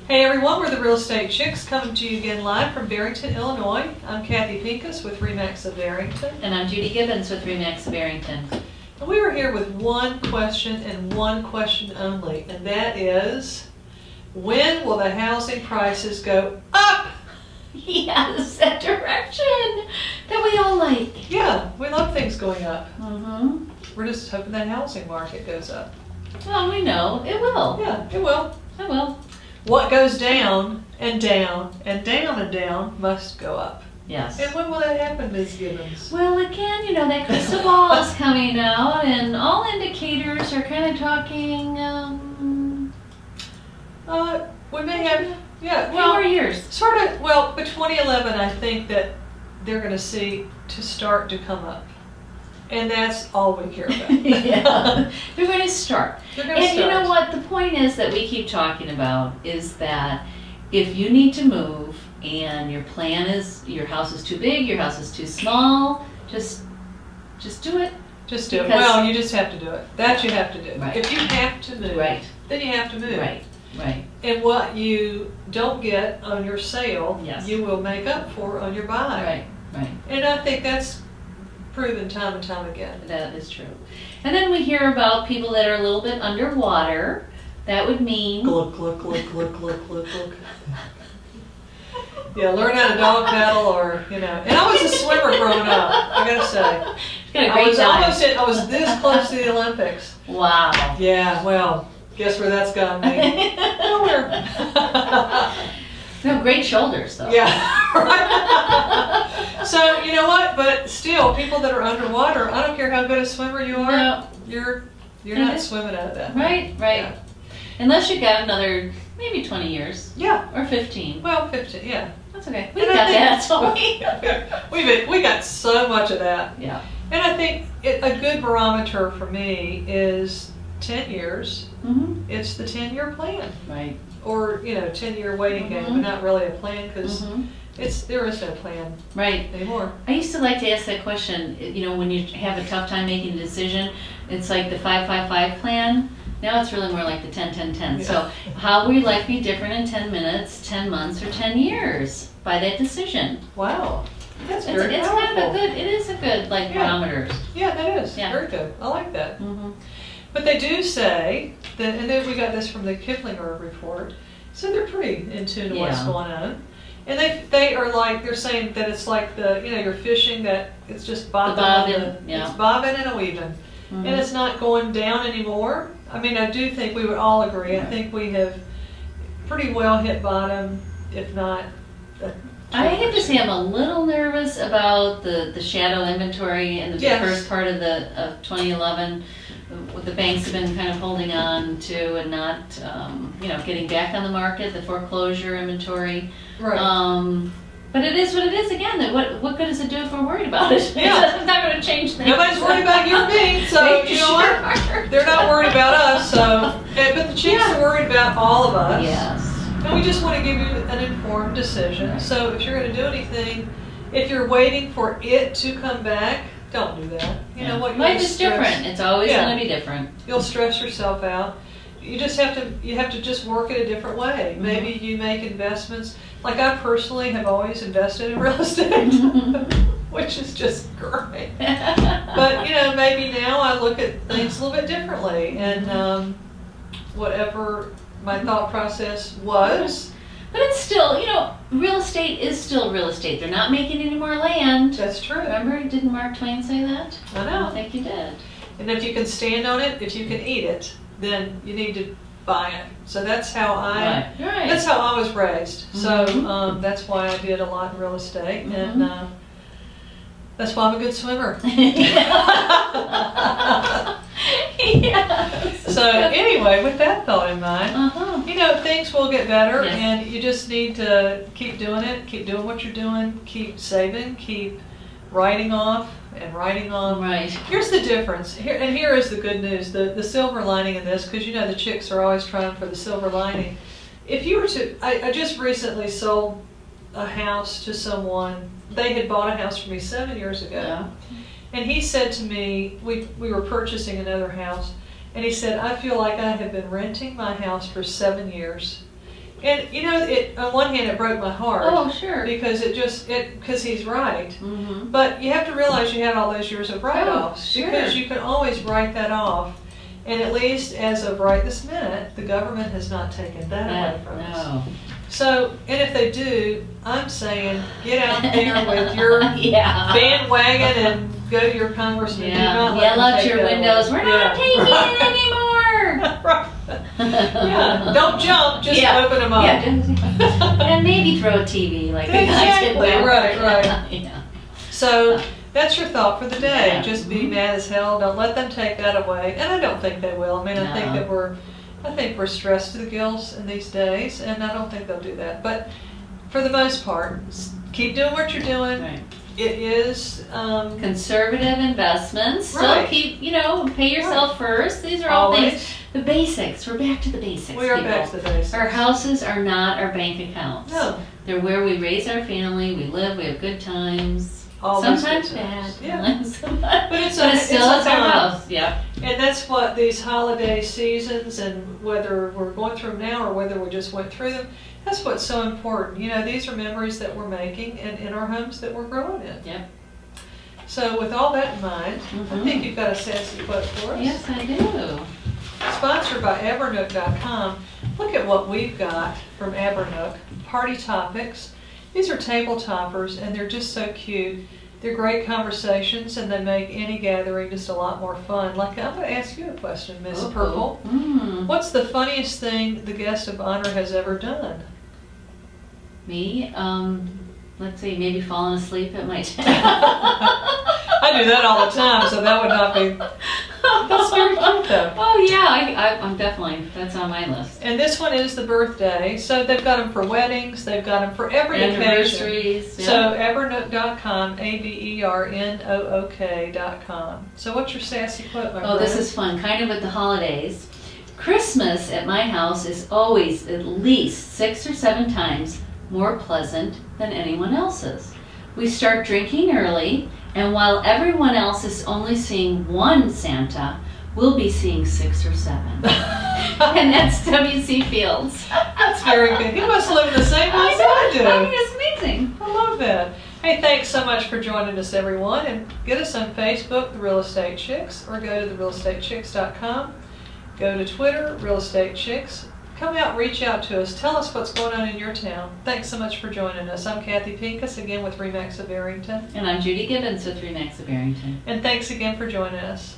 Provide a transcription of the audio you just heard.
Hey everyone, we're the Real Estate Chicks coming to you again live from Barrington, Illinois. I'm Kathy Pincus with RE/MAX of Barrington. And I'm Judy Gibbons with RE/MAX of Barrington. And we are here with one question and one question only, and that is, when will the housing prices go up? Yes, that direction that we all like. Yeah, we love things going up. Mm-hmm. We're just hoping that housing market goes up. Well, we know it will. Yeah, it will. It will. What goes down and down and down and down must go up. Yes. And when will that happen, Ms. Gibbons? Well, again, that crystal ball is coming out, and all indicators are kind of talking. We may have, yeah, Few more years. sort of, well, but 2011, I think that they're going to see to start to come up. And that's all we care about. Yeah. They're going to start. They're going to And start. you know what? The point is that we keep talking about is that if you need to move and your plan is your house is too big, your house is too small, just do it. Just do it. Because- Well, you just have to do it. That you have to do. Right. If you have to move, Right. then you have to move. Right. Right. And what you don't get on your sale, Yes. you will make up for on your buy. Right. Right. And I think that's proven time and time again. That is true. And then we hear about people that are a little bit underwater. That would mean Look, look, look, look, look, look, look. Yeah, learn how to dog paddle or, And I was a swimmer growing up, I gotta say. got a great time. I was this close to the Olympics. Wow. Yeah, well, guess where that's gotten me? Nowhere. No, great shoulders though. Yeah, right. So, you know what? But still, people that are underwater, I don't care how good a swimmer you are, No. you're not Mhm. swimming out of that. Right. Right. Yeah. Unless you got another maybe 20 years Yeah. or 15. Well, 15, yeah. That's okay. We And got I think- that. So we got so much of that. yeah. And I think a good barometer for me is 10 years. Mhm. It's the 10-year plan. Right. Or, 10-year waiting game, Mhm. but not really a plan because Mhm. there is no plan Right. anymore. I used to like to ask that question. When you have a tough time making a decision, it's like the 5-5-5 plan. Now it's really more like the 10-10-10. Yeah. So how will your life be different in 10 minutes, 10 months, or 10 years by that decision? Wow. That's It's very kind powerful. of it is a good Yeah. barometers. Yeah, that is. Yeah. Very good. I like that. Mm-hmm. But they do say that, and then we got this from the Kiplinger report, so they're pretty in tune to what's Yeah. going on. And they're saying that it's like you're fishing, that it's just bobbing. bobbin, yeah. It's bobbing and a weaving. Mm-hmm. And it's not going down anymore. I mean, I do think we would all agree. I think we have pretty well hit bottom, if not. I have to say I'm a little nervous about the shadow inventory in the Yes. first part of 2011. What the banks have been kind of holding on to and not, getting back on the market, the foreclosure inventory. Right. But it is what it is again. That what good does it do if we're worried about it? Yeah. It's not going to change things. Nobody's worried about you or me, so They you know sure what? are. They're not worried about us, but the Chics Yeah. are worried about all of us. Yes. And we just want to give you an informed decision. Right. So if you're going to do anything, if you're waiting for it to come back, don't do that. You know what? Life you'll is stress- different. It's always Yeah. going to be different. You'll stress yourself out. You have to just work it a different way. Mm-hmm. Maybe you make investments. Like I personally have always invested in real estate, which is just great. But maybe now I look at things a little bit differently, and whatever my thought process was, But it's still, real estate is still real estate. They're not making any more land. that's true. Remember, didn't Mark Twain say that? I I know. don't think he did. And if you can stand on it, if you can eat it, then you need to buy it. So that's how Right. that's how I was raised. So Mhm. that's why I did a lot in real estate, Mhm. and that's why I'm a good swimmer. Yes. So anyway, with that thought in mind, Uh-huh. things will get better, Yes. and you just need to keep doing it, keep doing what you're doing, keep saving, keep writing off and writing on. Right. Here's the difference, here is the good news, the silver lining in this, because the Chicks are always trying for the silver lining. If you were to, I just recently sold a house to someone, they had bought a house from me 7 years ago. Yeah. And he said to me, we were purchasing another house, and he said, I feel like I have been renting my house for 7 years. And you know, on one hand, it broke my heart. Oh, sure. Because because he's right. Mm-hmm. But you have to realize you had all those years of write-offs. Sure. Because you can always write that off. And at least as of right this minute, the government has not taken that away from us. No. So, and if they do, I'm saying get out there with your Yeah. bandwagon and go to your congressman. Do Yeah. not let Yell them out take your that windows. away. We're not Yeah. taking it anymore. Right. Yeah, don't jump, just Yeah. open them up. Yeah, and maybe throw a TV like the guy did Exactly, now. right. Yeah. So that's your thought for the day. Yeah. Just be mad as hell. Don't let them take that away. And I don't think they will. I mean, I think No. that I think we're stressed to the gills in these days, and I don't think they'll do that. But for the most part, keep doing what you're doing. Right. It is Conservative investments. Still Right. keep, pay yourself first. These are all always. things. The basics. We're back to the basics. We are people. back to the basics. Our houses are not our bank accounts. No. They're where we raise our family, we live, we have good times. Always Sometimes good bad times. Yeah. times. But it's But it still a is our time. house. Yeah. And that's what these holiday seasons, and whether we're going through them now or whether we just went through them, that's what's so important. These are memories that we're making and in our homes that we're growing in. Yep. So with all that in mind, I Mhm. think you've got a sassy quote for us. Yes, I do. Sponsored by Evernook.com. Look at what we've got from Evernook. Party topics. These are table toppers, and they're just so cute. They're great conversations, and they make any gathering just a lot more fun. Like, I'm going to ask you a question, Miss Uh-oh. Purple. Mm. What's the funniest thing the guest of honor has ever done? Me? Let's see, maybe falling asleep at my desk. I do that all the time, so that would not be. That's very cute, though. Oh yeah, I'm definitely, that's on my list. And this one is the birthday, so they've got them for weddings, they've got them for every occasion. Anniversaries. Yeah. So Evernook.com, Abernook.com. So what's your sassy quote, my Oh, this friend? is fun, kind of with the holidays. Christmas at my house is always at least 6 or 7 times more pleasant than anyone else's. We start drinking early, and while everyone else is only seeing one Santa, we'll be seeing 6 or 7. And that's W.C. Fields. That's very good. You must live in the same house that I do. I mean, it's amazing. I love that. Hey, thanks so much for joining us, everyone. And get us on Facebook, The Real Estate Chicks, or go to therealestatechicks.com. Go to Twitter, Real Estate Chicks. Come out, reach out to us. Tell us what's going on in your town. Thanks so much for joining us. I'm Kathy Pincus, again with RE/MAX of Barrington. And I'm Judy Gibbons with RE/MAX of Barrington. And thanks again for joining us.